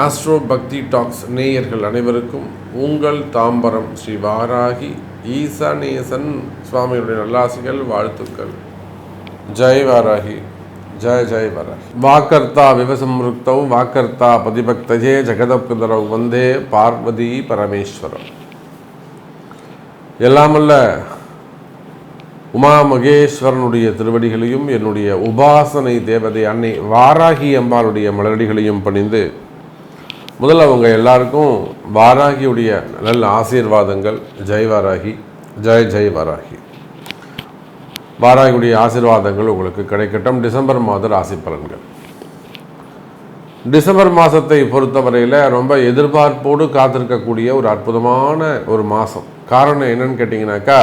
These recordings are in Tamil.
ஆஸ்ட்ரோ பக்தி டாக்ஸ் நேயர்கள் அனைவருக்கும் உங்கள் தாம்பரம் ஸ்ரீ வாராகி ஈசானேசன் சுவாமியுடைய நல்லாசிகள் வாழ்த்துக்கள். ஜெய் வாராகி, ஜெய் ஜெய் வாராகி. வாக்கர்த்தா விவசம்ருக்தௌ வாக்கர்த்தா பதிபக்தஜே ஜெகதப்கதரவ் வந்தே பார்வதி பரமேஸ்வரம். எல்லாமல்ல உமா மகேஸ்வரனுடைய திருவடிகளையும் என்னுடைய உபாசனை தேவதை அன்னை வாராகி அம்பாளுடைய மலரடிகளையும் பணிந்து முதல்ல அவங்க எல்லாருக்கும் வாராகியுடைய நல்ல ஆசீர்வாதங்கள். ஜெய் வாராகி, ஜெய் ஜெய் வாராகி. வாராகியுடைய ஆசீர்வாதங்கள் உங்களுக்கு கிடைக்கட்டும். டிசம்பர் மாத ராசி பலன்கள். டிசம்பர் மாதத்தை பொறுத்தவரையில் ரொம்ப எதிர்பார்ப்போடு காத்திருக்கக்கூடிய ஒரு அற்புதமான ஒரு மாதம். காரணம் என்னன்னு கேட்டிங்கனாக்கா,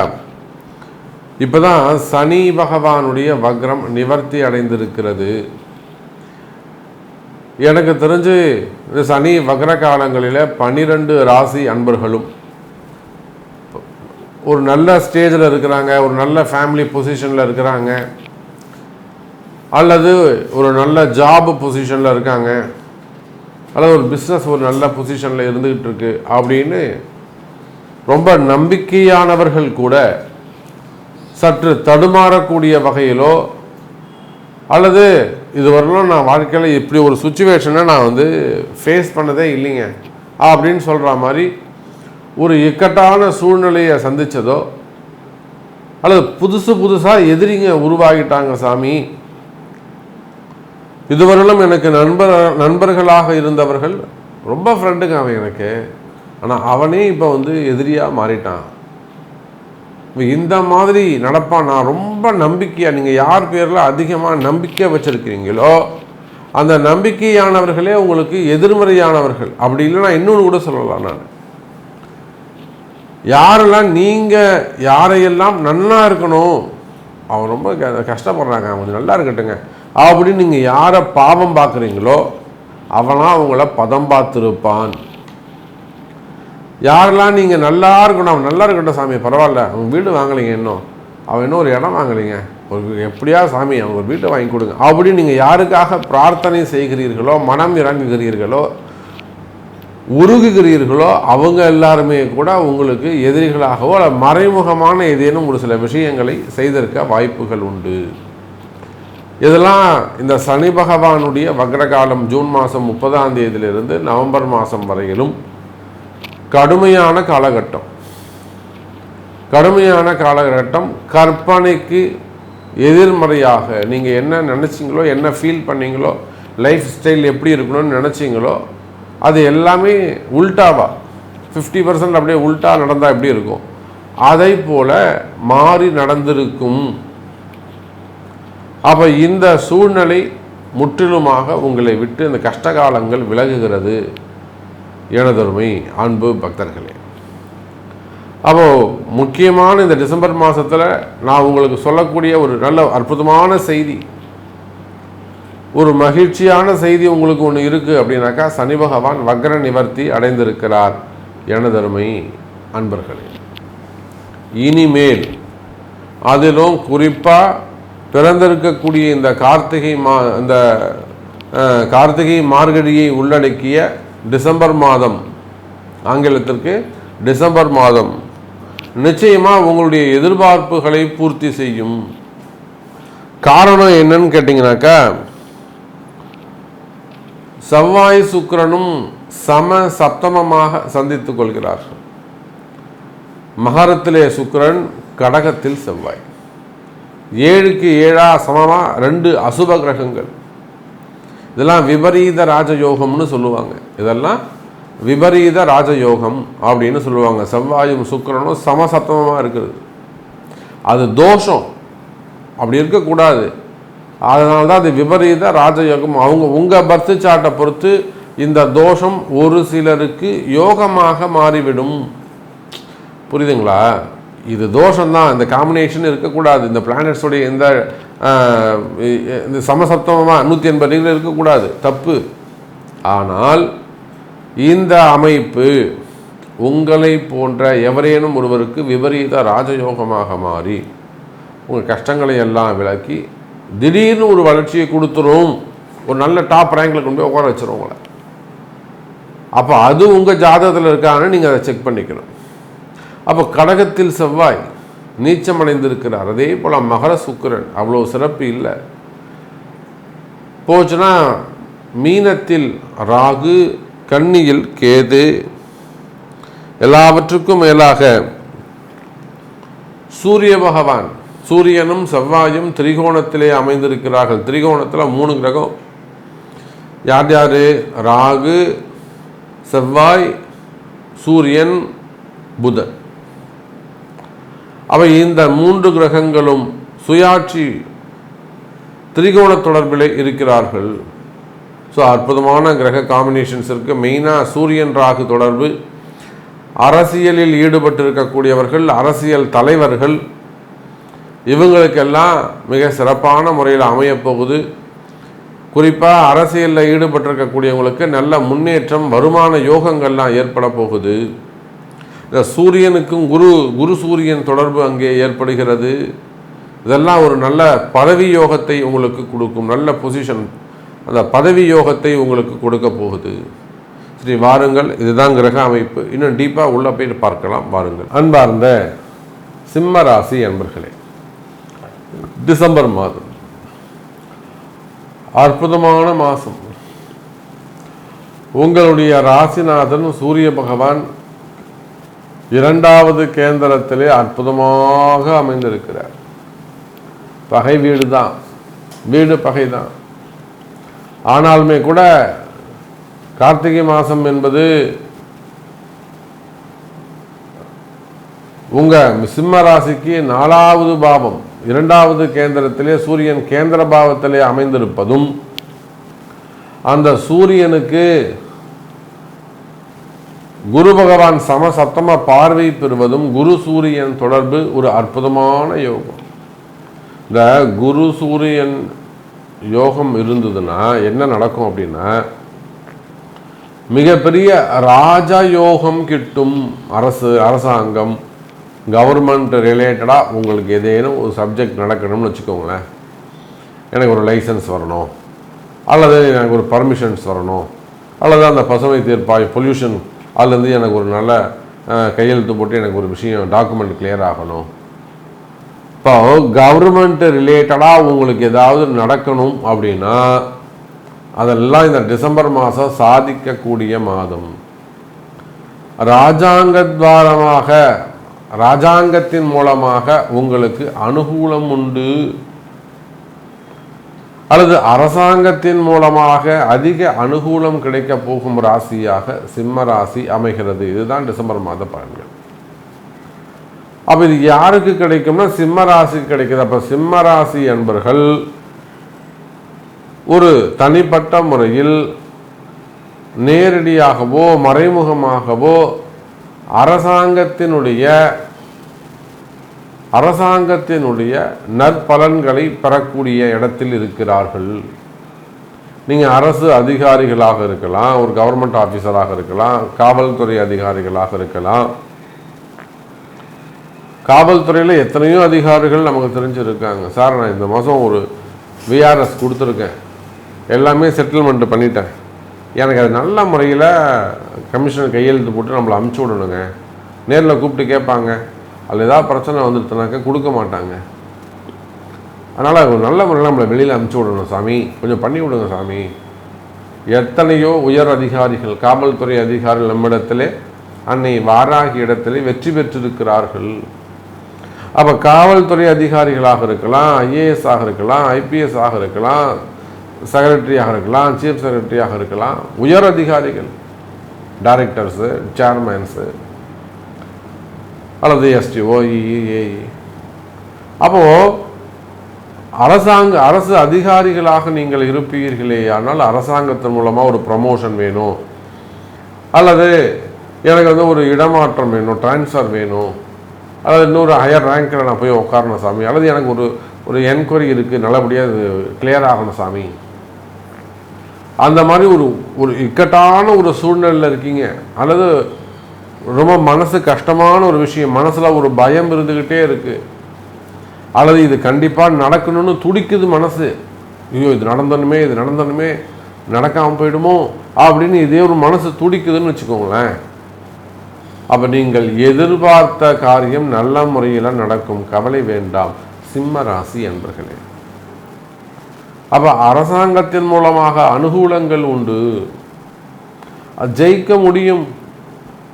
இப்போ தான் சனி பகவானுடைய வக்ரம் நிவர்த்தி அடைந்திருக்கிறது. எனக்கு தெரிஞ்சு இந்த சனி வக்ர காலங்களில் 12 ராசி அன்பர்களும் ஒரு நல்ல ஸ்டேஜில் இருக்கிறாங்க, ஒரு நல்ல ஃபேமிலி பொசிஷனில் இருக்கிறாங்க, அல்லது ஒரு நல்ல ஜாப் பொசிஷனில் இருக்காங்க, அல்லது ஒரு பிஸ்னஸ் ஒரு நல்ல பொசிஷனில் இருந்துக்கிட்டு இருக்கு அப்படின்னு ரொம்ப நம்பிக்கையானவர்கள் கூட சற்று தடுமாறக்கூடிய வகையிலோ அல்லது இதுவரையிலும் நான் வாழ்க்கையில் இப்படி ஒரு சுச்சுவேஷனை நான் ஃபேஸ் பண்ணதே இல்லைங்க அப்படின்னு சொல்கிற மாதிரி ஒரு இக்கட்டான சூழ்நிலையை சந்தித்ததோ, அல்லது புதுசாக எதிரிங்க உருவாகிட்டாங்க சாமி, இதுவரையிலும் எனக்கு நண்பர்களாக இருந்தவர்கள் ரொம்ப ஃப்ரெண்டுங்க அவன் எனக்கு, ஆனால் அவனே இப்போ எதிரியாக மாறிட்டான், இந்த மாதிரி நடப்பான். நான் ரொம்ப நம்பிக்கையாக, நீங்கள் யார் பேரில் அதிகமாக நம்பிக்கை வச்சுருக்கிறீங்களோ அந்த நம்பிக்கையானவர்களே உங்களுக்கு எதிர்மறையானவர்கள். அப்படி இல்லைன்னா இன்னொன்று கூட சொல்லலாம், நான் யாரெல்லாம் நீங்கள் யாரையெல்லாம் நன்னா இருக்கணும், அவன் ரொம்ப கஷ்டப்படுறாங்க, அவங்க நல்லா இருக்கட்டுங்க அப்படின்னு நீங்கள் யாரை பாவம் பார்க்குறீங்களோ அவனா அவங்கள பதம் பார்த்துருப்பான். யாரெல்லாம் நீங்கள் நல்லா இருக்கணும், அவன் நல்லா இருக்கட்டும் சாமி பரவாயில்ல, அவங்க வீடு வாங்கலைங்க, அவன் இன்னும் ஒரு இடம் வாங்கலைங்க, ஒரு எப்படியா சாமி அவங்க ஒரு வீட்டை வாங்கி கொடுங்க அப்படின்னு நீங்கள் யாருக்காக பிரார்த்தனை செய்கிறீர்களோ, மனம் இறங்குகிறீர்களோ, உருகுகிறீர்களோ அவங்க எல்லாருமே கூட உங்களுக்கு எதிரிகளாகவோ மறைமுகமான ஏதேனும் ஒரு சில விஷயங்களை செய்திருக்க வாய்ப்புகள் உண்டு. இதெல்லாம் இந்த சனி பகவானுடைய வக்ரகாலம் ஜூன் மாதம் 30ஆம் தேதியிலிருந்து நவம்பர் மாதம் வரையிலும் கடுமையான காலகட்டம். கற்பனைக்கு எதிர்மறையாக நீங்கள் என்ன நினச்சிங்களோ, என்ன ஃபீல் பண்ணீங்களோ, லைஃப் ஸ்டைல் எப்படி இருக்கணும்னு நினச்சிங்களோ அது எல்லாமே உல்டாவா 50% அப்படியே உல்டா நடந்தால் எப்படி இருக்கும் அதை போல் மாறி நடந்திருக்கும். அப்போ இந்த சூழ்நிலை முற்றிலுமாக உங்களை விட்டு இந்த கஷ்டகாலங்கள் விலகுகிறது எனதருமை அன்பு பக்தர்களே. அப்போது முக்கியமான இந்த டிசம்பர் மாதத்தில் நான் உங்களுக்கு சொல்லக்கூடிய ஒரு நல்ல அற்புதமான செய்தி, ஒரு மகிழ்ச்சியான செய்தி உங்களுக்கு ஒன்று இருக்குது அப்படின்னாக்கா, சனி பகவான் வக்ர நிவர்த்தி அடைந்திருக்கிறார் எனதருமை அன்பர்களே. இனிமேல் அதிலும் குறிப்பாக பிறந்திருக்கக்கூடிய இந்த கார்த்திகை மார்கழியை உள்ளடக்கிய டிசம்பர் மாதம், ஆங்கிலத்திற்கு டிசம்பர் மாதம் நிச்சயமாக உங்களுடைய எதிர்பார்ப்புகளை பூர்த்தி செய்யும். காரணம் என்னன்னு கேட்டிங்கனாக்கா, செவ்வாய் சுக்கிரனும் சப்தமமாக சந்தித்துக் கொள்கிறார்கள். மகரத்திலே சுக்கிரன், கடகத்தில் செவ்வாய், 7க்கு 7 சமமாக 2 அசுப கிரகங்கள். இதெல்லாம் விபரீத ராஜயோகம்னு சொல்லுவாங்க. இதெல்லாம் விபரீத ராஜயோகம் அப்படின்னு சொல்லுவாங்க. செவ்வாயும் சுக்கிரனும் சமசப்தமமாக இருக்குது, அது தோஷம், அப்படி இருக்கக்கூடாது. அதனால தான் அது விபரீத ராஜயோகம். உங்கள் பர்த் சார்ட்டை பொறுத்து இந்த தோஷம் ஒரு சிலருக்கு யோகமாக மாறிவிடும். புரியுதுங்களா? இது தோஷம்தான், இந்த காம்பினேஷன் இருக்கக்கூடாது. இந்த பிளானட்ஸோடைய இந்த சமசப்தமாக 180 டிகிரி இருக்கக்கூடாது, தப்பு. ஆனால் இந்த அமைப்பு உங்களை போன்ற எவரேனும் ஒருவருக்கு விபரீத ராஜயோகமாக மாறி உங்கள் கஷ்டங்களை எல்லாம் விளக்கி திடீர்னு ஒரு வளர்ச்சியை கொடுத்துரும். ஒரு நல்ல டாப் ரேங்கில் கொண்டு போய் உட்கார வச்சிரும் உங்களை. அப்போ அது உங்கள் ஜாதகத்தில் இருக்கான்னு நீங்கள் அதை செக் பண்ணிக்கணும். அப்போ கடகத்தில் செவ்வாய் நீச்சம் அடைந்திருக்கிறார். அதே போல் மகர சுக்கிரன் அவ்வளோ சிறப்பு இல்லை. போச்சுன்னா மீனத்தில் ராகு, கன்னியில் கேது, எல்லாவற்றுக்கும் மேலாக சூரிய பகவான், சூரியனும் செவ்வாயும் திரிகோணத்திலே அமைந்திருக்கிறார்கள். திரிகோணத்தில் 3 கிரகம். யார் யார்? ராகு, செவ்வாய், சூரியன், புதன். அவை இந்த 3 கிரகங்களும் சுயாட்சி திரிகோண தொடர்பில் இருக்கிறார்கள். ஸோ அற்புதமான கிரக காம்பினேஷன்ஸ் இருக்குது. மெயினாக சூரியன் ராகு தொடர்பு. அரசியலில் ஈடுபட்டிருக்கக்கூடியவர்கள், அரசியல் தலைவர்கள், இவங்களுக்கெல்லாம் மிக சிறப்பான முறையில் அமையப்போகுது. குறிப்பாக அரசியலில் ஈடுபட்டிருக்கக்கூடியவங்களுக்கு நல்ல முன்னேற்றம், வருமான யோகங்கள்லாம் ஏற்பட போகுது. இந்த சூரியனுக்கும் குரு சூரியன் தொடர்பு அங்கே ஏற்படுகிறது. இதெல்லாம் ஒரு நல்ல பதவி யோகத்தை உங்களுக்கு கொடுக்கும். நல்ல பொசிஷன், அந்த பதவி யோகத்தை உங்களுக்கு கொடுக்க போகுது. சரி, வாருங்கள். இதுதான் கிரக அமைப்பு. இன்னும் டீப்பாக உள்ளே போயிட்டு பார்க்கலாம். வாருங்கள். அன்பார்ந்த சிம்ம ராசி அன்பர்களே, டிசம்பர் மாதம் அற்புதமான மாதம். உங்களுடைய ராசிநாதன் சூரிய பகவான் 2வது கேந்திரத்திலே அற்புதமாக அமைந்திருக்கிறார். பகை வீடு தான், வீடு பகை தான். ஆனாலுமே கூட கார்த்திகை மாதம் என்பது உங்கள் சிம்ம ராசிக்கு 4வது பாவம், 2வது கேந்திரத்திலே சூரியன் கேந்திர பாவத்திலே அமைந்திருப்பதும், அந்த சூரியனுக்கு குரு பகவான் சமசப்தம பார்வை பெறுவதும், குரு சூரியன் தொடர்பு ஒரு அற்புதமான யோகம். இந்த குரு சூரியன் யோகம் இருந்ததுன்னா என்ன நடக்கும் அப்படின்னா, மிகப்பெரிய ராஜயோகம் கிட்டும். அரசாங்கம், கவர்மெண்ட் ரிலேட்டடாக உங்களுக்கு ஏதேனும் ஒரு சப்ஜெக்ட் நடக்கணும்னு வச்சுக்கோங்களேன். எனக்கு ஒரு லைசன்ஸ் வரணும், அல்லது எனக்கு ஒரு பர்மிஷன்ஸ் வரணும், அல்லது அந்த பசுமை தீர்ப்பாய் பொல்யூஷன் அதுலேருந்து எனக்கு ஒரு நல்ல கையெழுத்து போட்டு எனக்கு ஒரு விஷயம் டாக்குமெண்ட் கிளியர் ஆகணும். இப்போ கவர்மெண்ட் ரிலேட்டடாக உங்களுக்கு ஏதாவது நடக்கணும் அப்படின்னா அதெல்லாம் இந்த டிசம்பர் மாதம் சாதிக்கக்கூடிய மாதம். ராஜாங்கத்வாரமாக, ராஜாங்கத்தின் மூலமாக உங்களுக்கு அனுகூலம் உண்டு, அல்லது அரசாங்கத்தின் மூலமாக அதிக அனுகூலம் கிடைக்க போகும் ராசியாக சிம்ம ராசி அமைகிறது. இதுதான் டிசம்பர் மாத பலன்கள். அப்போ இது யாருக்கு கிடைக்கும்னா சிம்ம ராசிக்கு கிடைக்குது. அப்போ சிம்ம ராசி என்பர்கள் ஒரு தனிப்பட்ட முறையில் நேரடியாகவோ மறைமுகமாகவோ அரசாங்கத்தினுடைய நற்பலன்களை பெறக்கூடிய இடத்தில் இருக்கிறார்கள். நீங்கள் அரசு அதிகாரிகளாக இருக்கலாம், ஒரு கவர்மெண்ட் ஆஃபீஸராக இருக்கலாம், காவல்துறை அதிகாரிகளாக இருக்கலாம். காவல்துறையில் எத்தனையோ அதிகாரிகள் நமக்கு தெரிஞ்சிருக்காங்க. சார், நான் இந்த மாதம் ஒரு விஆர்எஸ் கொடுத்துருக்கேன், எல்லாமே செட்டில்மெண்ட் பண்ணிட்டேன், எனக்கு அது நல்ல முறையில் கமிஷனர் கையெழுத்து போட்டு நம்மளை அமுச்சு விடணுங்க. நேரில் கூப்பிட்டு கேட்பாங்க, அதில் ஏதாவது பிரச்சனை வந்துடுச்சுனாக்க கொடுக்க மாட்டாங்க. அதனால் நல்ல முறையில் நம்மளை வெளியில் அமுச்சு விடணும் சாமி, கொஞ்சம் பண்ணி விடுங்க சாமி. எத்தனையோ உயர் அதிகாரிகள், காவல்துறை அதிகாரிகள் நம்மிடத்திலே அன்னை வாராகி இடத்திலே வெற்றி பெற்றிருக்கிறார்கள். அப்போ காவல்துறை அதிகாரிகளாக இருக்கலாம், ஐஏஎஸ் ஆக இருக்கலாம், ஐபிஎஸ் ஆக இருக்கலாம், செக்ரட்டரியாக இருக்கலாம், சீஃப் செக்ரட்டரியாக இருக்கலாம், உயர் அதிகாரிகள், டைரக்டர்ஸு, சேர்மேன்ஸு, அல்லது எஸ்டிஓ, ஏஇ. அப்போது அரசு அதிகாரிகளாக நீங்கள் இருப்பீர்களே, ஆனால் அரசாங்கத்தின் மூலமாக ஒரு ப்ரமோஷன் வேணும், அல்லது எனக்கு ஒரு இடமாற்றம் வேணும், டிரான்ஸ்ஃபர் வேணும், அல்லது இன்னொரு ஹையர் ரேங்கில் நான் போய் உட்காரணும் சாமி, அல்லது எனக்கு ஒரு என்கொயரி இருக்குது, நல்லபடியாக அது கிளியர் ஆகணும் சாமி. அந்த மாதிரி ஒரு இக்கட்டான ஒரு சூழ்நிலையில் இருக்கீங்க, அல்லது ரொம்ப மனசு கஷ்டமான ஒரு விஷயம், மனசில் ஒரு பயம் இருந்துக்கிட்டே இருக்குது, அல்லது இது கண்டிப்பாக நடக்கணும்னு துடிக்குது மனசு. ஐயோ, இது நடந்தனுமே நடக்காமல் போயிடுமோ அப்படின்னு இதே ஒரு மனசு துடிக்குதுன்னு வச்சுக்கோங்களேன். அப்போ நீங்கள் எதிர்பார்த்த காரியம் நல்ல முறையில் நடக்கும், கவலை வேண்டாம் சிம்ம ராசி என்பர்களே. அப்போ அரசாங்கத்தின் மூலமாக அனுகூலங்கள் உண்டு, ஜெயிக்க முடியும்.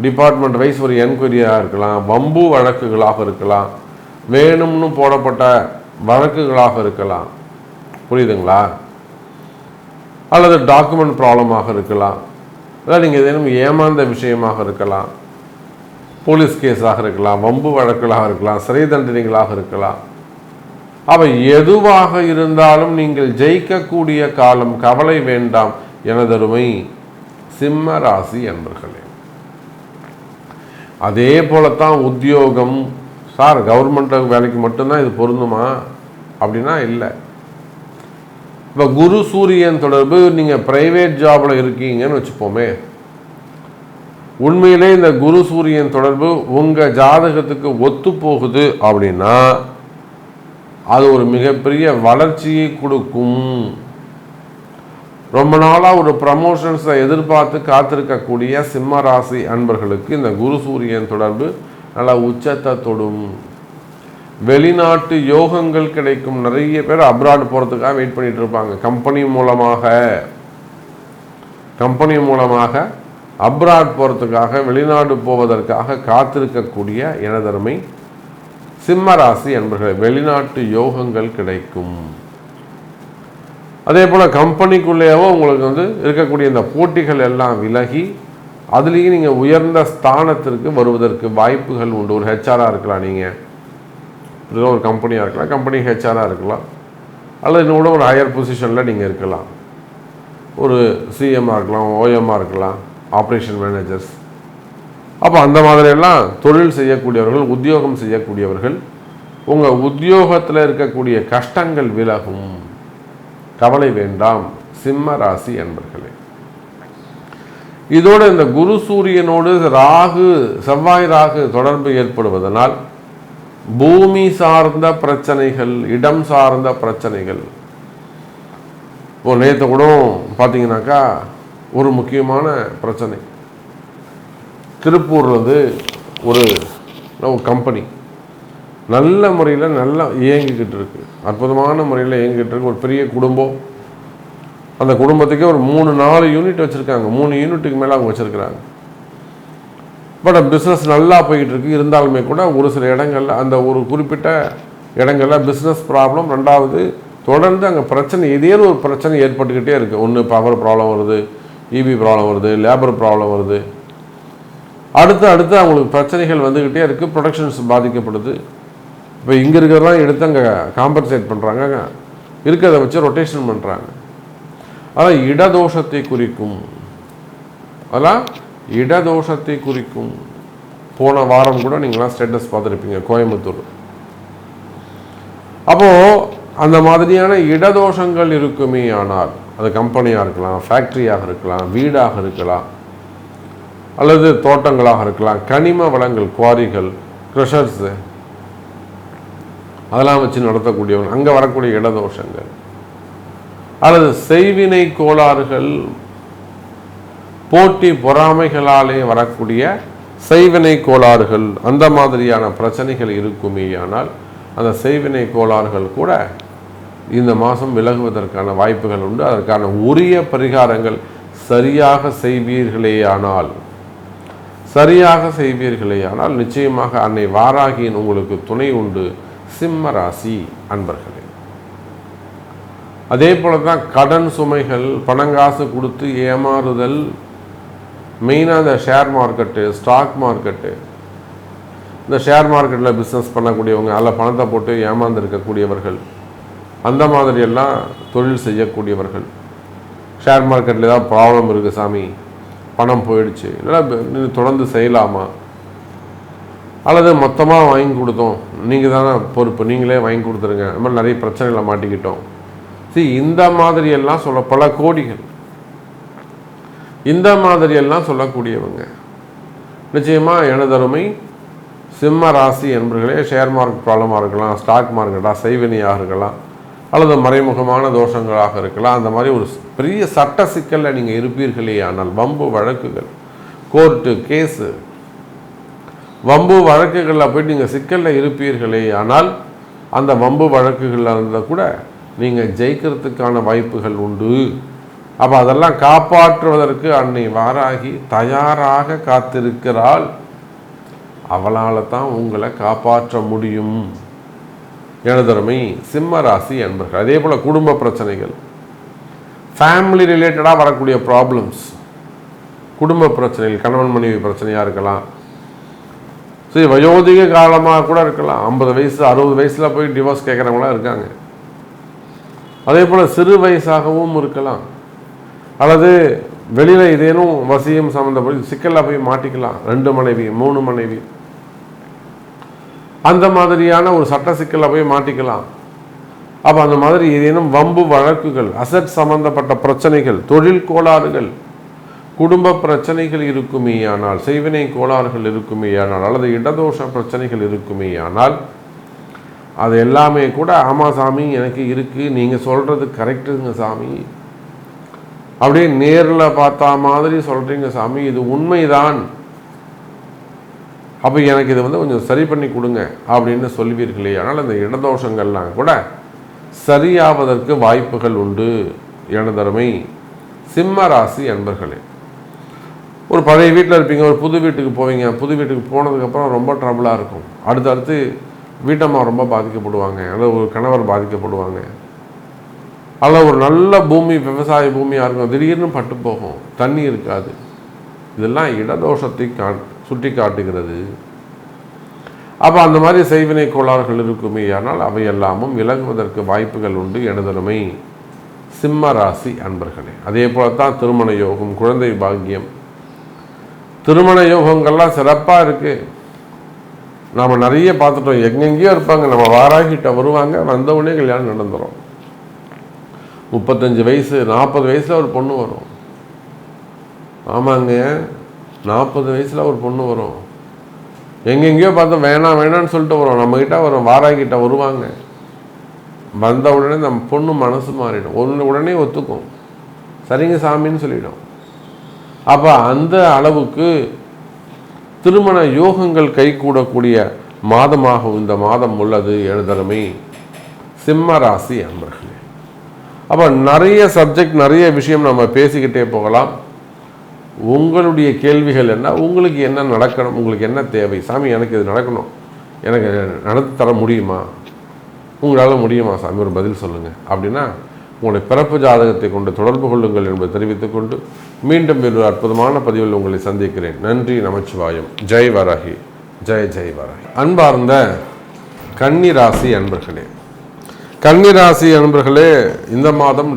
டிபார்ட்மெண்ட் வைஸ் ஒரு என்கொயரியாக இருக்கலாம், வம்பு வழக்குகளாக இருக்கலாம், வேணும்னு போடப்பட்ட வழக்குகளாக இருக்கலாம், புரியுதுங்களா? அல்லது டாக்குமெண்ட் ப்ராப்ளமாக இருக்கலாம், அதாவது நீங்கள் ஏதேனும் ஏமாந்த விஷயமாக இருக்கலாம், போலீஸ் கேஸாக இருக்கலாம், வம்பு வழக்குகளாக இருக்கலாம், சிறை தண்டனைகளாக இருக்கலாம். அவை எதுவாக இருந்தாலும் நீங்கள் ஜெயிக்கக்கூடிய காலம், கவலை வேண்டாம் எனதருமை சிம்ம ராசி என்பர்களே. அதே போலத்தான் உத்தியோகம். சார் கவர்மெண்ட் வேலைக்கு மட்டும்தான் இது பொருந்துமா அப்படின்னா இல்லை. இப்போ குரு சூரியன் தொடர்பு, நீங்கள் ப்ரைவேட் ஜாபில் இருக்கீங்கன்னு வச்சுப்போமே, உண்மையிலே இந்த குரு சூரியன் தொடர்பு உங்கள் ஜாதகத்துக்கு ஒத்து போகுது அப்படின்னா அது ஒரு மிகப்பெரிய வளர்ச்சியை கொடுக்கும். ரொம்ப நாளாக ஒரு ப்ரமோஷன்ஸை எதிர்பார்த்து காத்திருக்கக்கூடிய சிம்ம ராசி அன்பர்களுக்கு இந்த குரு சூரியன் தொடர்பு நல்லா உச்சத்தை தொடும். வெளிநாட்டு யோகங்கள் கிடைக்கும். நிறைய பேர் அப்ராட் போகிறதுக்காக வெயிட் பண்ணிட்டு இருப்பாங்க. கம்பெனி மூலமாக அப்ராட் போகிறதுக்காக, வெளிநாடு போவதற்காக காத்திருக்கக்கூடிய எனதருமை சிம்ம ராசி என்பர்கள் வெளிநாட்டு யோகங்கள் கிடைக்கும். அதே போல் கம்பெனிக்குள்ளேயோ உங்களுக்கு இருக்கக்கூடிய இந்த போட்டிகள் எல்லாம் விலகி அதுலேயும் நீங்கள் உயர்ந்த ஸ்தானத்திற்கு வருவதற்கு வாய்ப்புகள் உண்டு. ஒரு ஹெச்ஆராக இருக்கலாம், நீங்கள் ஒரு கம்பெனியாக இருக்கலாம், கம்பெனி ஹெச்ஆராக இருக்கலாம், அல்லது இன்னும் ஒரு ஹையர் பொசிஷனில் நீங்கள் இருக்கலாம். ஒரு சிஎம்மாக இருக்கலாம், ஓஎம்மாக இருக்கலாம், ஆப்ரேஷன் மேனேஜர்ஸ். அப்போ அந்த மாதிரியெல்லாம் தொழில் செய்யக்கூடியவர்கள், உத்தியோகம் செய்யக்கூடியவர்கள், உங்கள் உத்தியோகத்தில் இருக்கக்கூடிய கஷ்டங்கள் விலகும், கவலை வேண்டாம் சிம்ம ராசி என்பர்களே. இதோடு இந்த குரு சூரியனோடு செவ்வாய் ராகு தொடர்பு ஏற்படுவதனால் பூமி சார்ந்த பிரச்சனைகள், இடம் சார்ந்த பிரச்சனைகள். இப்போ நேற்று கூட பார்த்தீங்கன்னாக்கா ஒரு முக்கியமான பிரச்சனை, திருப்பூர்லேருந்து ஒரு கம்பெனி நல்ல முறையில் நல்லா இயங்கிக்கிட்டு இருக்கு, அற்புதமான முறையில் இயங்கிக்கிட்டு இருக்கு. ஒரு பெரிய குடும்பம், அந்த குடும்பத்துக்கே ஒரு 3-4 யூனிட் வச்சுருக்காங்க, 3 யூனிட்டுக்கு மேலே அவங்க வச்சுருக்கிறாங்க. பட் பிஸ்னஸ் நல்லா போய்கிட்டு இருக்கு. இருந்தாலுமே கூட ஒரு சில இடங்களில், அந்த ஒரு குறிப்பிட்ட இடங்களில் பிஸ்னஸ் ப்ராப்ளம், ரெண்டாவது தொடர்ந்து அங்கே பிரச்சனை, ஏதேனும் ஒரு பிரச்சனை ஏற்பட்டுக்கிட்டே இருக்குது. ஒன்று பவர் ப்ராப்ளம் வருது, இபி ப்ராப்ளம் வருது, லேபர் ப்ராப்ளம் வருது, அடுத்து அவங்களுக்கு பிரச்சனைகள் வந்துக்கிட்டே இருக்குது, ப்ரொடக்ஷன்ஸ் பாதிக்கப்படுது. இப்போ இங்கே இருக்கிறதெல்லாம் எடுத்து அங்கே காம்பன்சேட் பண்ணுறாங்க, இருக்கிறத வச்சு ரொட்டேஷன் பண்ணுறாங்க. அதான் இடதோஷத்தை குறிக்கும், அதெல்லாம் இடதோஷத்தை குறிக்கும். போன வாரம் கூட நீங்களாம் ஸ்டேட்டஸ் பார்த்துருப்பீங்க கோயம்புத்தூர். அப்போது அந்த மாதிரியான இடதோஷங்கள் இருக்குமே ஆனால், அது கம்பெனியாக இருக்கலாம், ஃபேக்ட்ரியாக இருக்கலாம், வீடாக இருக்கலாம், அல்லது தோட்டங்களாக இருக்கலாம், கனிம வளங்கள், குவாரிகள், க்ரஷர்ஸு, அதெல்லாம் வச்சு நடத்தக்கூடியவங்க, அங்கே வரக்கூடிய இடதோஷங்கள், அல்லது செய்வினை கோளாறுகள், போட்டி பொறாமைகளாலே வரக்கூடிய செய்வினை கோளாறுகள், அந்த மாதிரியான பிரச்சனைகள் இருக்குமே ஆனால் அந்த செய்வினை கோளாறுகள் கூட இந்த மாதம் விலகுவதற்கான வாய்ப்புகள் உண்டு. அதற்கான உரிய பரிகாரங்கள் சரியாக செய்வீர்களேயானால் நிச்சயமாக அன்னை வாராகியின் உங்களுக்கு துணை உண்டு சிம்ம ராசி அன்பர்களே. அதே போல தான் கடன் சுமைகள், பணங்காசு கொடுத்து ஏமாறுதல், மெயினாக இந்த ஷேர் மார்க்கெட்டு, ஸ்டாக் மார்க்கெட்டு, இந்த ஷேர் மார்க்கெட்டில் பிஸ்னஸ் பண்ணக்கூடியவங்க, அதில் பணத்தை போட்டு ஏமாந்துருக்கக்கூடியவர்கள், அந்த மாதிரியெல்லாம் தொழில் செய்யக்கூடியவர்கள், ஷேர் மார்க்கெட்டில் ஏதாவது ப்ராப்ளம் இருக்குது சாமி, பணம் போயிடுச்சு, இல்லைன்னா தொடர்ந்து செய்யலாமா, அல்லது மொத்தமாக வாங்கி கொடுத்தோம், நீங்கள் தானே பொறுப்பு, நீங்களே வாங்கி கொடுத்துருங்க, அந்த மாதிரி நிறைய பிரச்சனைகளை மாட்டிக்கிட்டோம். இந்த மாதிரியெல்லாம் பல கோடிகள், இந்த மாதிரியெல்லாம் சொல்லக்கூடியவங்க நிச்சயமாக எனதருமை சிம்ம ராசி என்பர்களே, ஷேர் மார்க்கெட் ப்ராப்ளமாக இருக்கலாம், ஸ்டாக் மார்க்கெட்டாக செய்வினையாக இருக்கலாம், அல்லது மறைமுகமான தோஷங்களாக இருக்கலாம். அந்த மாதிரி ஒரு பெரிய சட்ட சிக்கலில் நீங்கள் இருப்பீர்களே ஆனால் வம்பு வழக்குகள், கோர்ட்டு கேஸு, வம்பு வழக்குகளில் போய் நீங்கள் சிக்கலில் இருப்பீர்களே ஆனால் அந்த வம்பு வழக்குகளில் இருந்தால் கூட நீங்கள் ஜெயிக்கிறதுக்கான வாய்ப்புகள் உண்டு. அப்போ அதெல்லாம் காப்பாற்றுவதற்கு அன்னை வாராகி தயாராக காத்திருக்கிறாள். அவளால் தான் உங்களை காப்பாற்ற முடியும். எனதருமை சிம்ம ராசி அன்பர்கள், அதே போல் குடும்ப பிரச்சனைகள், ஃபேமிலி ரிலேட்டடாக வரக்கூடிய ப்ராப்ளம்ஸ், குடும்ப பிரச்சனைகள், கணவன் மனைவி பிரச்சனையாக இருக்கலாம். சரி, வயோதிக காலமாக கூட இருக்கலாம். 50 வயசு 60 வயசில் போய் டிவோர்ஸ் கேட்குறவங்களாம் இருக்காங்க. அதே போல் சிறு வயசாகவும் இருக்கலாம். அல்லது வெளியில் ஏதேனும் வசியம் சம்மந்தப்பட்ட சிக்கலில் போய் மாட்டிக்கலாம். 2 மனைவி 3 மனைவி அந்த மாதிரியான ஒரு சட்ட சிக்கலில் போய் மாட்டிக்கலாம். அப்போ அந்த மாதிரி ஏதேனும் வம்பு வழக்குகள், அசட் சம்பந்தப்பட்ட பிரச்சனைகள், தொழில் கோளாறுகள், குடும்ப பிரச்சனைகள் இருக்குமேயானால், செய்வினை கோளாறுகள் இருக்குமேயானால், அல்லது இடதோஷ பிரச்சனைகள் இருக்குமேயானால் அது எல்லாமே கூட ஆமாம் சாமி எனக்கு இருக்குது, நீங்கள் சொல்கிறது கரெக்டுங்க சாமி, அப்படியே நேரில் பார்த்தா மாதிரி சொல்கிறீங்க சாமி, இது உண்மைதான், அப்போ எனக்கு இது கொஞ்சம் சரி பண்ணி கொடுங்க அப்படின்னு சொல்வீர்களே. ஆனால் அந்த இடதோஷங்கள்லாம் கூட சரியாவதற்கு வாய்ப்புகள் உண்டு. எனதருமை சிம்ம ராசி அன்பர்களே, ஒரு பழைய வீட்டில் இருப்பீங்க, ஒரு புது வீட்டுக்கு போவீங்க. புது வீட்டுக்கு போனதுக்கப்புறம் ரொம்ப ட்ரபிளாக இருக்கும். அடுத்தடுத்து வீட்டம்மா ரொம்ப பாதிக்கப்படுவாங்க, அல்லது ஒரு கணவர் பாதிக்கப்படுவாங்க, அல்லது ஒரு நல்ல பூமி, விவசாய பூமியாக இருக்கும், திடீர்னு பட்டு போகும், தண்ணி இருக்காது. இதெல்லாம் இடதோஷத்தை சுட்டி காட்டுகிறது. அப்போ அந்த மாதிரி செய்வினை கோளாறுகள் இருக்குமே, ஆனால் அவை எல்லாமும் விலகுவதற்கு வாய்ப்புகள் உண்டு. எனதருமை சிம்ம ராசி அன்பர்களே, அதே போலத்தான் திருமண யோகம், குழந்தை பாக்கியம், திருமண யோகங்கள்லாம் சிறப்பாக இருக்குது. நாம் நிறைய பார்த்துட்டோம். எங்கெங்கேயோ இருப்பாங்க, நம்ம வாராகிட்ட வருவாங்க, வந்தவுடனே கல்யாணம் நடந்துடும். 35 வயசு 40 வயசில் ஒரு பொண்ணு வரும். ஆமாங்க, 40 வயசில் ஒரு பொண்ணு வரும். எங்கெங்கேயோ பார்த்தோம், வேணாம் வேணான்னு சொல்லிட்டு வரும். நம்மக்கிட்ட வரும், வாராகிட்ட வருவாங்க. வந்த உடனே நம்ம பொண்ணு மனசு மாறிடும், உடனே ஒத்துக்கும், சரிங்க சாமின்னு சொல்லிடும். அப்போ அந்த அளவுக்கு திருமண யோகங்கள் கைகூடக்கூடிய மாதமாக இந்த மாதம் உள்ளது. எனதருமை சிம்ம ராசி அன்பர்களே, அப்போ நிறைய சப்ஜெக்ட், நிறைய விஷயம் நம்ம பேசிக்கிட்டே போகலாம். உங்களுடைய கேள்விகள் என்ன, உங்களுக்கு என்ன நடக்கணும், உங்களுக்கு என்ன தேவை, சாமி எனக்கு இது நடக்கணும், எனக்கு நடத்தி தர முடியுமா, உங்களால் முடியுமா சாமி, ஒரு பதில் சொல்லுங்கள் அப்படின்னா உங்களுடைய பிறப்பு ஜாதகத்தை கொண்டு தொடர்பு கொள்ளுங்கள் என்பதை தெரிவித்துக்கொண்டு மீண்டும் ஒரு அற்புதமான பதிவில் உங்களை சந்திக்கிறேன். நன்றி, நமச்சிவாயம். ஜெய் வராகி, ஜெய் ஜெய் வராகி. அன்பார்ந்த கன்னிராசி அன்பர்களே, கன்னிராசி அன்பர்களே, இந்த மாதம்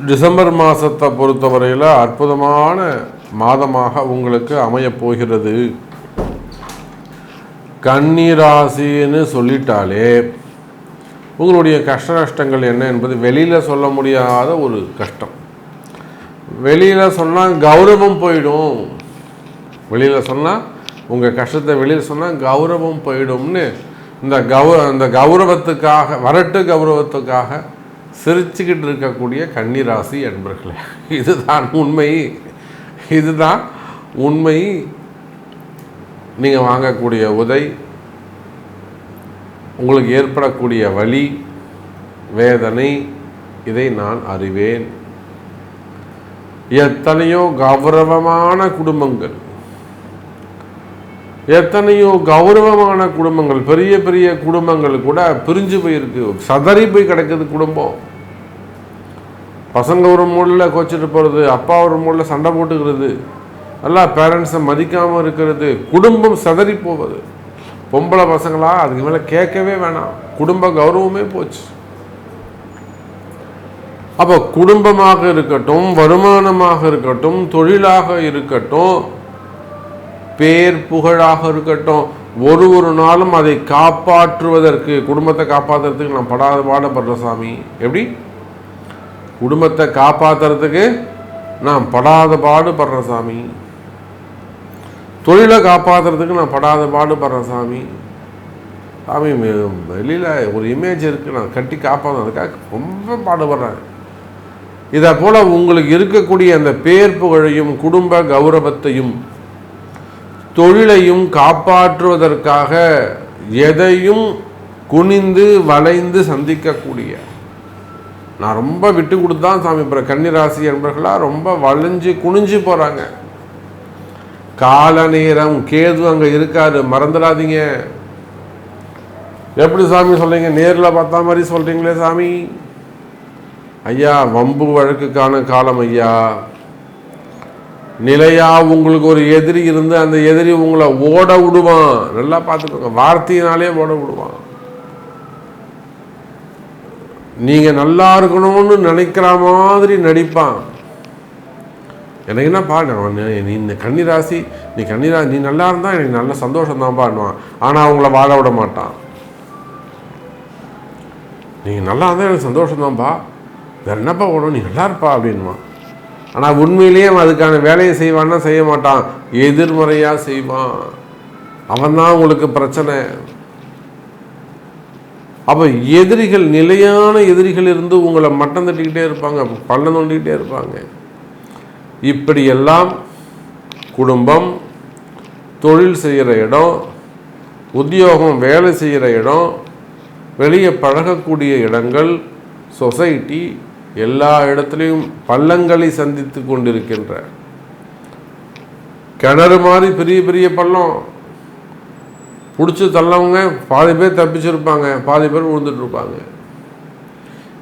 டிசம்பர் மாதத்தை பொறுத்தவரையில் அற்புதமான மாதமாக உங்களுக்கு அமையப் போகிறது. கன்னிராசின்னு சொல்லிட்டாலே உங்களுடைய கஷ்ட நஷ்டங்கள் என்ன என்பது வெளியில் சொல்ல முடியாத ஒரு கஷ்டம். வெளியில் சொன்னால் கௌரவம் போயிடும், வெளியில் சொன்னால் உங்கள் கஷ்டத்தை வெளியில் சொன்னால் கௌரவம் போயிடும்னு இந்த கௌரவத்துக்காக, வரட்டு கௌரவத்துக்காக சிரிச்சுக்கிட்டு இருக்கக்கூடிய கன்னிராசி அன்பர்களே, இதுதான் உண்மை. நீங்கள் வாங்கக்கூடிய உதை, உங்களுக்கு ஏற்படக்கூடிய வலி வேதனை, இதை நான் அறிவேன். எத்தனையோ கௌரவமான குடும்பங்கள், பெரிய பெரிய குடும்பங்கள் கூட பிரிஞ்சு போயிருக்கு, சதறி போய் கிடக்குது குடும்பம். பசங்க ஒரு மூலையில் கோச்சிட்டு போகிறது, அப்பா ஒரு மூலையில் சண்டை போட்டுக்கிறது, எல்லாம் பேரண்ட்ஸை மதிக்காமல் இருக்கிறது, குடும்பம் சதறி போவது. பொம்பளை பசங்களா அதுக்கு மேலே கேட்கவே வேணாம், குடும்ப கௌரவமே போச்சு. அப்போ குடும்பமாக இருக்கட்டும், வருமானமாக இருக்கட்டும், தொழிலாக இருக்கட்டும், பேர் புகழாக இருக்கட்டும், ஒரு நாளும் அதை காப்பாற்றுவதற்கு, குடும்பத்தை காப்பாற்றுறதுக்கு நான் படாத பாடுபடுற சாமி. எப்படி குடும்பத்தை காப்பாற்றுறதுக்கு நான் படாத பாடுபடுற சாமி, தொழிலை காப்பாற்றுறதுக்கு நான் படாத பாடுபடுற சாமி, சாமி வெளியில் ஒரு இமேஜ் இருக்குது, நான் கட்டி காப்பாற்றணும், அதுக்காக ரொம்ப பாடுபடுறேன். இதை போல் உங்களுக்கு இருக்கக்கூடிய அந்த பேர் புகழையும் குடும்ப கௌரவத்தையும் தொழிலையும் காப்பாற்றுவதற்காக எதையும் குனிந்து வளைந்து சந்திக்கக்கூடிய, நான் ரொம்ப விட்டு கொடுத்தான் சாமி. இப்போ கன்னிராசி என்பர்களாக ரொம்ப வளைஞ்சு குனிஞ்சு போகிறாங்க. கால நேரம் கேது அங்கே இருக்காரு, மறந்துடாதீங்க. எப்படி சாமி சொல்றீங்க, நேரில் பார்த்தா மாதிரி சொல்றீங்களே சாமி? ஐயா, வம்பு வழக்குக்கான காலம் ஐயா. நிலையா உங்களுக்கு ஒரு எதிரி இருந்து அந்த எதிரி உங்களை ஓட விடுவான். நல்லா பார்த்துக்கோங்க, வார்த்தையினாலே ஓட விடுவான். நீங்க நல்லா இருக்கணும்னு நினைக்கிற மாதிரி நடிப்பான். எனக்கு என்ன பாடு, நீ இந்த கன்னிராசி, நீ நல்லா இருந்தா எனக்கு நல்ல சந்தோஷம் தான் பாடுவான். ஆனா அவங்கள வாழ விட மாட்டான். நீங்க நல்லா இருந்தா எனக்கு சந்தோஷம் தான்ப்பா, வேற என்னப்பா ஓடும், நீ நல்லா இருப்பா அப்படின்மா. ஆனால் உண்மையிலேயே அவன் அதுக்கான வேலையை செய்வான்னா செய்ய மாட்டான், எதிர்மறையாக செய்வான். அவன் தான் உங்களுக்கு பிரச்சனை. அப்போ எதிரிகள், நிலையான எதிரிகள் இருந்து உங்களை மட்டம் தட்டிக்கிட்டே இருப்பாங்க, பள்ளம் தோண்டிக்கிட்டே இருப்பாங்க. இப்படியெல்லாம் குடும்பம், தொழில் செய்கிற இடம், உத்தியோகம் வேலை செய்கிற இடம், வெளியே பழகக்கூடிய இடங்கள், சொசைட்டி, எல்லா இடத்துலையும் பள்ளங்களை சந்தித்து கொண்டிருக்கின்ற, கிணறு மாதிரி பெரிய பெரிய பள்ளம் பிடிச்சி தள்ளவங்க பாதி பேர் தப்பிச்சிருப்பாங்க, பாதி பேர் விழுந்துட்டு இருப்பாங்க.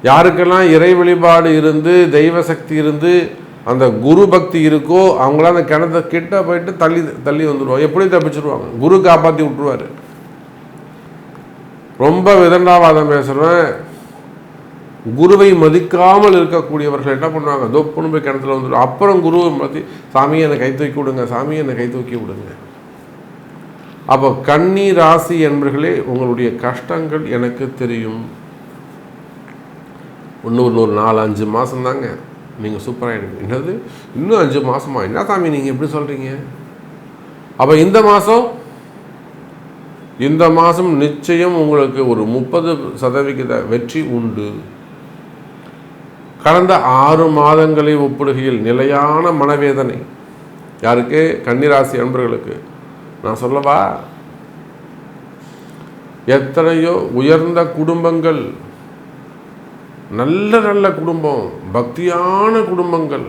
யாருக்கெல்லாம் இறை வழிபாடு இருந்து தெய்வ சக்தி இருந்து அந்த குரு பக்தி இருக்கோ அவங்களாம் அந்த கிணத்தை கிட்ட போயிட்டு தள்ளி தள்ளி வந்துடுவாங்க. எப்படி தப்பிச்சிருவாங்க, குரு காப்பாற்றி விட்டுருவாரு. ரொம்ப விதண்டாவாதம் பேசுகிறேன். குருவை மதிக்காமல் இருக்கக்கூடியவர்கள் என்ன பண்ணுவாங்க, தொப்புன்னு போய் கிணத்துல வந்துடும். அப்புறம் குருவை மதி, சாமியை என்னை கை தூக்கி விடுங்க, சாமியை என்னை கை தூக்கி விடுங்க. அப்போ கன்னி ராசி என்பர்களே, உங்களுடைய கஷ்டங்கள் எனக்கு தெரியும். இன்னொரு 4-5 மாதம் தாங்க நீங்கள் சூப்பராகிடுங்க. என்னது இன்னும் 5 மாதமா, என்ன சாமி நீங்கள் எப்படி சொல்கிறீங்க? அப்போ இந்த மாதம் நிச்சயம் உங்களுக்கு ஒரு 30% வெற்றி உண்டு. கடந்த 6 மாதங்களை ஒப்பிடுகையில் நிலையான மனவேதனை. யாருக்கு? கன்னிராசி அன்பர்களுக்கு. நான் சொல்லவா, எத்தனையோ உயர்ந்த குடும்பங்கள், நல்ல நல்ல குடும்பம், பக்தியான குடும்பங்கள்,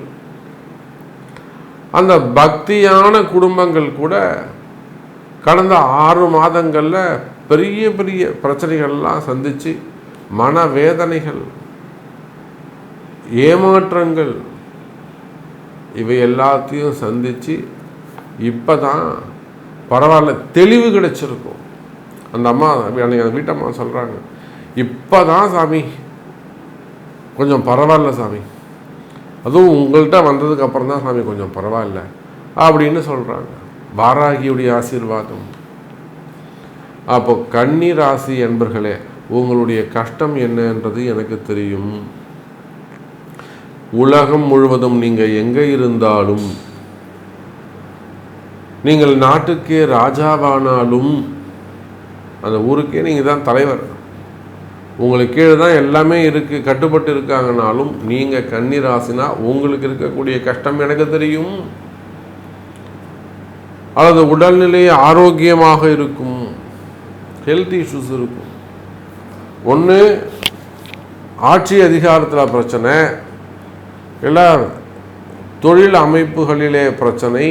அந்த பக்தியான குடும்பங்கள் கூட கடந்த 6 மாதங்களில் பெரிய பெரிய பிரச்சனைகள்லாம் சந்தித்து மனவேதனைகள், ஏமாற்றங்கள், இவை எல்லாத்தையும் சந்தித்து இப்போ தான் பரவாயில்ல தெளிவு கிடைச்சிருக்கும். அந்த அம்மா, அன்றைக்கி அந்த வீட்டம்மா சொல்கிறாங்க, இப்போ தான் சாமி கொஞ்சம் பரவாயில்ல சாமி, அதுவும் உங்கள்கிட்ட வந்ததுக்கு அப்புறம் தான் சாமி கொஞ்சம் பரவாயில்ல அப்படின்னு சொல்கிறாங்க. வாராகியுடைய ஆசீர்வாதம். அப்போ கன்னி ராசி என்பர்களே, உங்களுடைய கஷ்டம் என்னன்றது எனக்கு தெரியும். உலகம் முழுவதும் நீங்கள் எங்கே இருந்தாலும், நீங்கள் நாட்டுக்கே ராஜாவானாலும், அந்த ஊருக்கே நீங்கள் தான் தலைவர், உங்களுக்கு கீழே தான் எல்லாமே இருக்குது, கட்டுப்பட்டு இருக்காங்கனாலும், நீங்கள் கன்னி ராசினா உங்களுக்கு இருக்கக்கூடிய கஷ்டம் எனக்கு தெரியும். அதாவது உடல்நிலை ஆரோக்கியமாக இருக்கும், ஹெல்த் இஷ்யூஸ் இருக்கும். ஒன்று ஆட்சி அதிகாரத்தில் பிரச்சனை, இல்லை தொழில் அமைப்புகளிலே பிரச்சனை,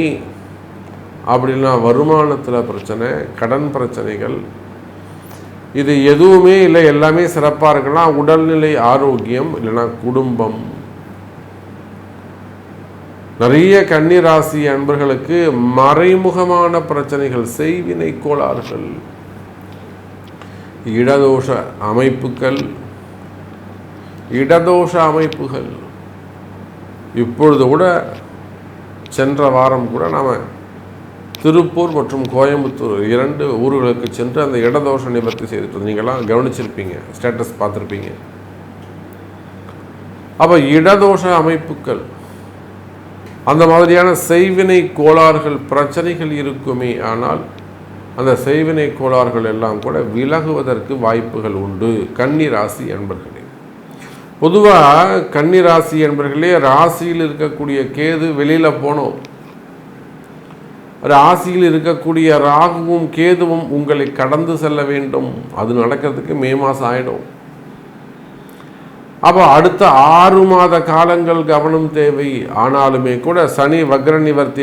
அப்படின்னா வருமானத்தில் பிரச்சனை, கடன் பிரச்சனைகள். இது எதுவுமே இல்லை, எல்லாமே சிறப்பாக இருக்கலாம். உடல்நிலை ஆரோக்கியம், இல்லைன்னா குடும்பம். நிறைய கன்னிராசி அன்பர்களுக்கு மறைமுகமான பிரச்சனைகள், செய்வினை கோளாறுகள், இடதோஷ அமைப்புகள். இப்பொழுது கூட, சென்ற வாரம் கூட நாம் திருப்பூர் மற்றும் கோயம்புத்தூர் 2 ஊர்களுக்கு சென்று அந்த இடதோஷ நிவர்த்தி செய்துட்டு நீங்களாம் கவனிச்சிருப்பீங்க, ஸ்டேட்டஸ் பார்த்துருப்பீங்க. அப்போ இடதோஷ அமைப்புகள், அந்த மாதிரியான செய்வினை கோளாறுகள், பிரச்சனைகள் இருக்குமே. ஆனால் அந்த செய்வினை கோளாறுகள் எல்லாம் கூட விலகுவதற்கு வாய்ப்புகள் உண்டு. கன்னி ராசி என்பர்களே, பொதுவாக கன்னி ராசி என்பர்களே, ராசியில் இருக்கக்கூடிய கேது வெளியில் போனோம், ராசியில் இருக்கக்கூடிய ராகுவும் கேதுவும் உங்களை கடந்து செல்ல வேண்டும். அது நடக்கிறதுக்கு மே மாதம் ஆகிடும். அப்போ அடுத்த 6 மாத காலங்கள் கவனம் தேவை. ஆனாலுமே கூட சனி வக்ர நிவர்த்தி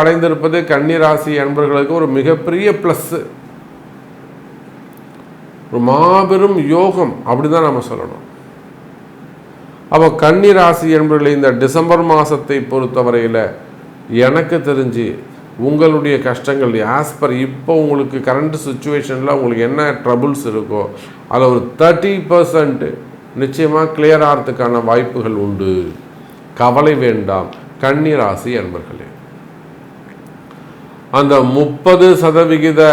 அடைந்திருப்பது கன்னிராசி அன்பர்களுக்கு ஒரு மிகப்பெரிய ப்ளஸ், ஒரு மாபெரும் யோகம் அப்படிதான் நம்ம சொல்லணும். அப்போ கன்னிராசி என்பவர்களை இந்த டிசம்பர் மாதத்தை பொறுத்தவரையில் எனக்கு தெரிஞ்சு உங்களுடைய கஷ்டங்கள் ஆஸ்பர் இப்போ உங்களுக்கு கரண்ட் சுச்சுவேஷனில் உங்களுக்கு என்ன ட்ரபுள்ஸ் இருக்கோ அதில் ஒரு 30% நிச்சயமாக கிளியர் ஆகிறதுக்கான வாய்ப்புகள் உண்டு. கவலை வேண்டாம் கன்னிராசி என்பர்களே. அந்த 30%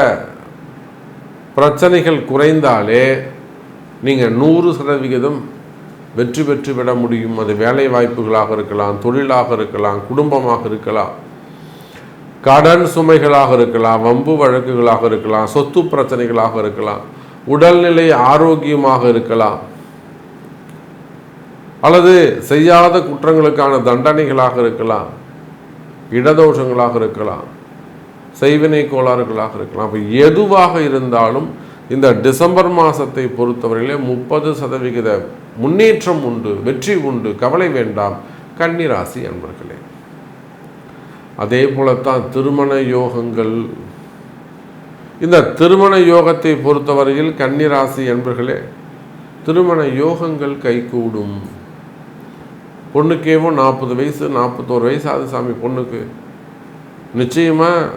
பிரச்சனைகள் குறைந்தாலே நீங்கள் 100% வெற்றி பெற்று விட முடியும். அது வேலை வாய்ப்புகளாக இருக்கலாம், தொழிலாக இருக்கலாம், குடும்பமாக இருக்கலாம், கடன் சுமைகளாக இருக்கலாம், வம்பு வழக்குகளாக இருக்கலாம், சொத்து பிரச்சனைகளாக இருக்கலாம், உடல்நிலை ஆரோக்கியமாக இருக்கலாம், அல்லது செய்யாத குற்றங்களுக்கான தண்டனைகளாக இருக்கலாம், இடதோஷங்களாக இருக்கலாம், செய்வினை கோளாறுகளாக இருக்கலாம். அப்போ எதுவாக இருந்தாலும் இந்த டிசம்பர் மாதத்தை பொறுத்தவரையிலே 30% முன்னேற்றம் உண்டு, வெற்றி உண்டு. கவலை வேண்டாம் கன்னிராசி அன்பர்களே. அதே போலத்தான் திருமண யோகங்கள். இந்த திருமண யோகத்தை பொறுத்தவரையில் கன்னிராசி அன்பர்களே, திருமண யோகங்கள் கைகூடும். பொண்ணுக்கேவும் 40 வயசு 41 வயசு ஆகுது சாமி பொண்ணுக்கு. நிச்சயமாக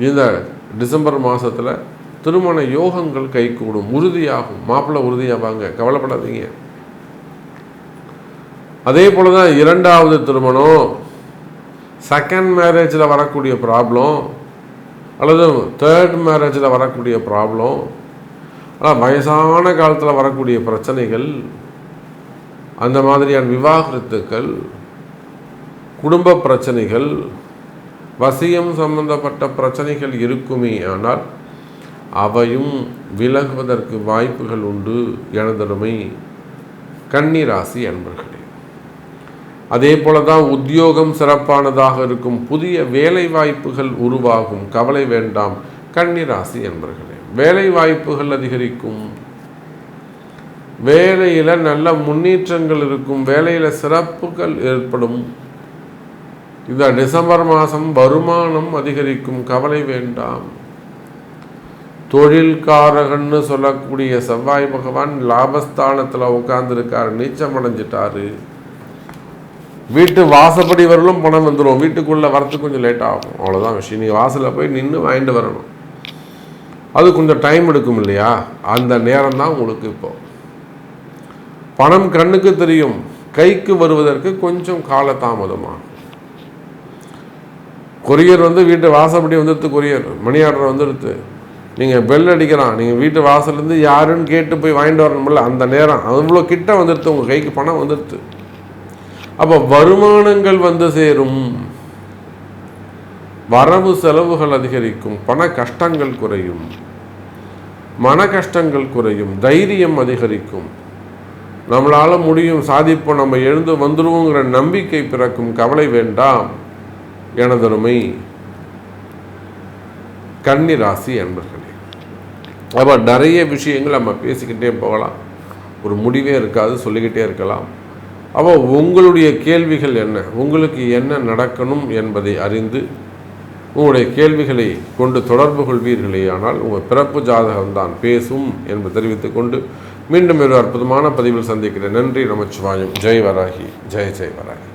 இந்த டிசம்பர் மாதத்தில் திருமண யோகங்கள் கைகூடும், உறுதியாகும். மாப்பிள்ளை உறுதியாவாங்க, கவலைப்படாதீங்க. அதே போல தான் 2வது திருமணம், செகண்ட் மேரேஜில் வரக்கூடிய ப்ராப்ளம், அல்லது 3rd மேரேஜில் வரக்கூடிய ப்ராப்ளம், ஆனால் வயசான காலத்தில் வரக்கூடிய பிரச்சனைகள், அந்த மாதிரியான விவாகரத்துக்கள், குடும்ப பிரச்சனைகள், வசியம் சம்பந்தப்பட்ட பிரச்சனைகள் இருக்குமே. ஆனால் அவையும் விலகுவதற்கு வாய்ப்புகள் உண்டு எனதருமை கன்னிராசி அன்பர்களே. அதே போல தான் உத்தியோகம் சிறப்பானதாக இருக்கும், புதிய வேலை வாய்ப்புகள் உருவாகும். கவலை வேண்டாம் கன்னிராசி அன்பர்களே. வேலை வாய்ப்புகள் அதிகரிக்கும், வேலையில் நல்ல முன்னேற்றங்கள் இருக்கும், வேலையில் சிறப்புகள் ஏற்படும். இந்த டிசம்பர் மாதம் வருமானம் அதிகரிக்கும். கவலை வேண்டாம். தொழில்காரகன்னு சொல்லக்கூடிய செவ்வாய் பகவான் லாபஸ்தானத்தில் உட்கார்ந்துருக்கார், நீச்சம் அடைஞ்சிட்டாரு. வீட்டு வாசப்படி வரலும் பணம் வந்துடும், வீட்டுக்குள்ளே வரத்துக்கு கொஞ்சம் லேட் ஆகும், அவ்வளோதான் விஷயம். நீங்கள் வாசலில் போய் நின்று வாங்கிட்டு வரணும், அது கொஞ்சம் டைம் எடுக்கும் இல்லையா? அந்த நேரம் தான் உங்களுக்கு இப்போ பணம் கண்ணுக்கு தெரியும், கைக்கு வருவதற்கு கொஞ்சம் காலதாமதமாகும். கொரியர் வீட்டு வாசப்படி வந்துடுது, கொரியர் மணி ஆர்டர் வந்துடுது, நீங்கள் பெல் அடிக்கிறான், நீங்கள் வீட்டு வாசல்லேருந்து யாருன்னு கேட்டு போய் வாங்கிட்டு வரணும்ல, அந்த நேரம் அவ்வளோ கிட்ட வந்துடுது, உங்கள் கைக்கு பணம் வந்துடுது. அப்போ வருமானங்கள் வந்து சேரும், வரவு செலவுகள் அதிகரிக்கும், பண கஷ்டங்கள் குறையும், மன கஷ்டங்கள் குறையும், தைரியம் அதிகரிக்கும். நம்மளால் முடியும், சாதிப்போம், நம்ம எழுந்து வந்துடுவோங்கிற நம்பிக்கை பிறக்கும். கவலை வேண்டாம் எனதருமை கன்னிராசி அன்பர்களே. அப்போ நிறைய விஷயங்கள் நம்ம பேசிக்கிட்டே போகலாம், ஒரு முடிவே இருக்காது, சொல்லிக்கிட்டே இருக்கலாம். அப்போ உங்களுடைய கேள்விகள் என்ன, உங்களுக்கு என்ன நடக்கணும் என்பதை அறிந்து உங்களுடைய கேள்விகளை கொண்டு தொடர்பு கொள்வீர்களே ஆனால் உங்கள் பிறப்பு ஜாதகம்தான் பேசும் என்று தெரிவித்துக் கொண்டு மீண்டும் ஒரு அற்புதமான பதிவில் சந்திக்கிறேன். நன்றி நமச்சிவாயம். ஜெய் வராகி, ஜெய் ஜெய் வராகி.